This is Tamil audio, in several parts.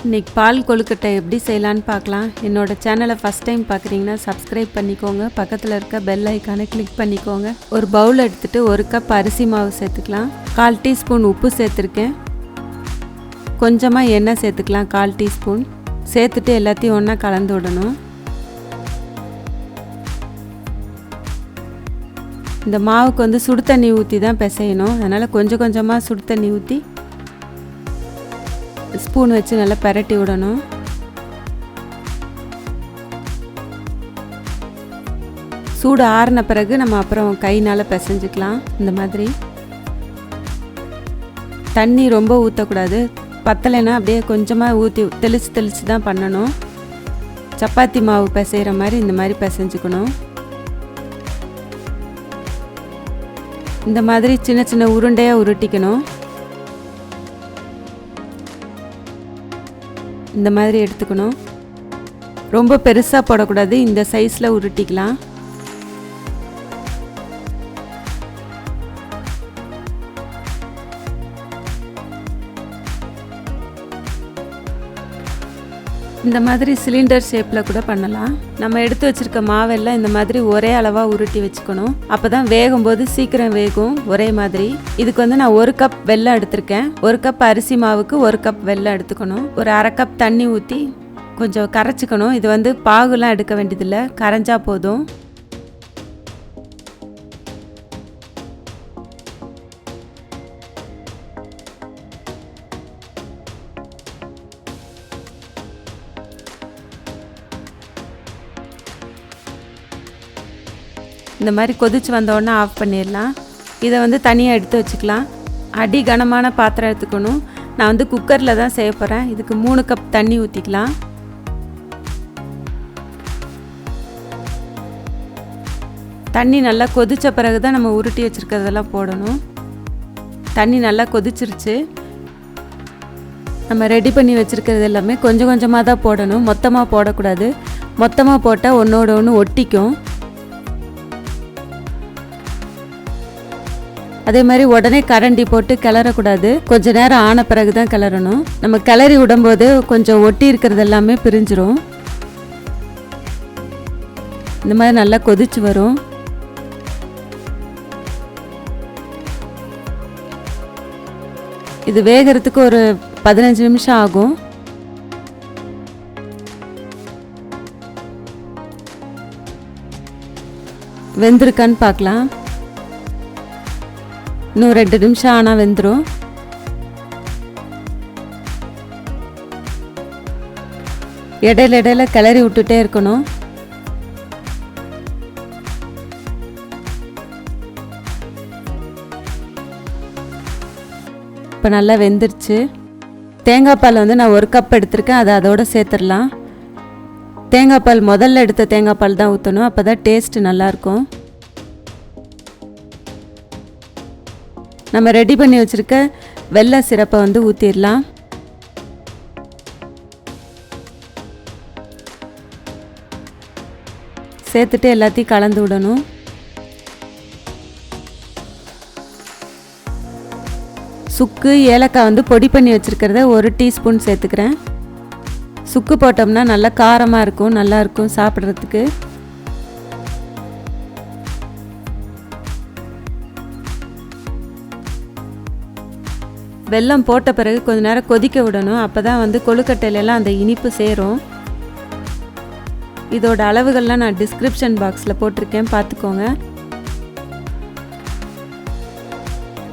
இன்னைக்கு பால் கொழுக்கட்டை எப்படி செய்யலான்னு பார்க்கலாம். என்னோட சேனலை ஃபஸ்ட் டைம் பார்க்குறீங்கன்னா சப்ஸ்கிரைப் பண்ணிக்கோங்க. பக்கத்தில் இருக்க பெல் ஐக்கானை கிளிக் பண்ணிக்கோங்க. ஒரு பவுல் எடுத்துகிட்டு 1 கப் அரிசி மாவு சேர்த்துக்கலாம். 1/4 டீஸ்பூன் உப்பு சேர்த்துருக்கேன். கொஞ்சமாக எண்ணெய் சேர்த்துக்கலாம். 1/4 டீஸ்பூன் சேர்த்துட்டு எல்லாத்தையும் ஒன்றா கலந்து விடணும். இந்த மாவுக்கு வந்து சுடு தண்ணி ஊற்றி தான் பிசையணும். அதனால் கொஞ்சம் கொஞ்சமாக சுடு தண்ணி ஊற்றி ஸ்பூன் வச்சு நல்லா பரட்டி விடணும். சூடு ஆறின பிறகு நம்ம அப்புறம் கையினால் பிசைஞ்சிக்கலாம். இந்த மாதிரி தண்ணி ரொம்ப ஊற்றக்கூடாது. பத்தலைன்னா அப்படியே கொஞ்சமாக ஊற்றி தெளித்து தான் பண்ணணும். சப்பாத்தி மாவு பிசைகிற மாதிரி இந்த மாதிரி பிசைஞ்சுக்கணும். இந்த மாதிரி சின்ன சின்ன உருண்டையாக உருட்டிக்கணும். இந்த மாதிரி எடுத்துக்கணும். ரொம்ப பெருசாக போடக்கூடாது. இந்த சைஸில் உருட்டிக்கலாம். இந்த மாதிரி சிலிண்டர் ஷேப்பில் கூட பண்ணலாம். நம்ம எடுத்து வச்சுருக்க மாவெல்லாம் இந்த மாதிரி ஒரே அளவாக உருட்டி வச்சுக்கணும். அப்போ தான் வேகும்போது சீக்கிரம் வேகும் ஒரே மாதிரி. இதுக்கு வந்து நான் 1 கப் வெல்லம் எடுத்திருக்கேன். 1 கப் அரிசி மாவுக்கு 1 கப் வெல்லம் எடுத்துக்கணும். ஒரு 1/2 கப் தண்ணி ஊற்றி கொஞ்சம் கரைச்சிக்கணும். இது வந்து பாகுலாம் எடுக்க வேண்டியதில்லை, கரைஞ்சா போதும். இந்த மாதிரி கொதிச்சு வந்தோடனே ஆஃப் பண்ணிடலாம். இதை வந்து தனியாக எடுத்து வச்சுக்கலாம். அடி கனமான பாத்திரம் எடுத்துக்கணும். நான் வந்து குக்கரில் தான் செய்ய போகிறேன். இதுக்கு 3 கப் தண்ணி ஊற்றிக்கலாம். தண்ணி நல்லா கொதித்த பிறகு தான் நம்ம உருட்டி வச்சுருக்கிறதெல்லாம் போடணும். தண்ணி நல்லா கொதிச்சிருச்சு. நம்ம ரெடி பண்ணி வச்சுருக்கிறது எல்லாமே கொஞ்சம் கொஞ்சமாக தான் போடணும். மொத்தமாக போடக்கூடாது. மொத்தமாக போட்டால் ஒன்றோட ஒன்று ஒட்டிக்கும். அதே மாதிரி உடனே கரண்டி போட்டு கிளறக்கூடாது. கொஞ்ச நேரம் ஆன பிறகு தான் கிளறணும். நம்ம கிளறி விடும்போது கொஞ்சம் ஒட்டி இருக்கிறது எல்லாமே பிரிஞ்சிரும். இந்த மாதிரி நல்லா கொதிச்சு வரும். இது வேகிறதுக்கு ஒரு 15 நிமிஷம் ஆகும். வெந்திருக்கான்னு பார்க்கலாம். இன்னும் 2 நிமிஷம் ஆனால் வெந்துடும். இடையில கிளறி விட்டுட்டே இருக்கணும். இப்போ நல்லா வெந்துருச்சு. தேங்காய் பால் வந்து நான் 1 கப் எடுத்திருக்கேன். அதை அதோட சேர்த்துடலாம். தேங்காய் பால் முதல்ல எடுத்த தேங்காய் பால் தான் ஊற்றணும். அப்போ தான் டேஸ்ட்டு நல்லாயிருக்கும். நம்ம ரெடி பண்ணி வச்சுருக்க வெள்ளை சிரப்பை வந்து ஊற்றிடலாம். சேர்த்துட்டு எல்லாத்தையும் கலந்து விடணும். சுக்கு ஏலக்காய் வந்து பொடி பண்ணி வச்சுருக்கிறத 1 டீஸ்பூன் சேர்த்துக்கிறேன். சுக்கு போட்டோம்னா நல்லா காரமாக இருக்கும், நல்லாயிருக்கும் சாப்பிட்றதுக்கு. வெல்லம் போட்ட பிறகு கொஞ்ச நேரம் கொதிக்க விடணும். அப்போ தான் வந்து கொழுக்கட்டையிலலாம் அந்த இனிப்பு சேரும். இதோட அளவுகள்லாம் நான் டிஸ்கிரிப்ஷன் பாக்ஸில் போட்டிருக்கேன், பார்த்துக்கோங்க.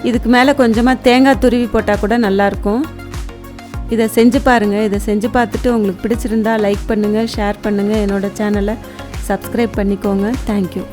இதுக்கு மேலே கொஞ்சமாக தேங்காய் துருவி போட்டால் கூட நல்லாயிருக்கும். இதை செஞ்சு பாருங்கள். இதை செஞ்சு பார்த்துட்டு உங்களுக்கு பிடிச்சிருந்தா லைக் பண்ணுங்கள், ஷேர் பண்ணுங்கள். என்னோடய சேனலை சப்ஸ்கிரைப் பண்ணிக்கோங்க. தேங்க்யூ.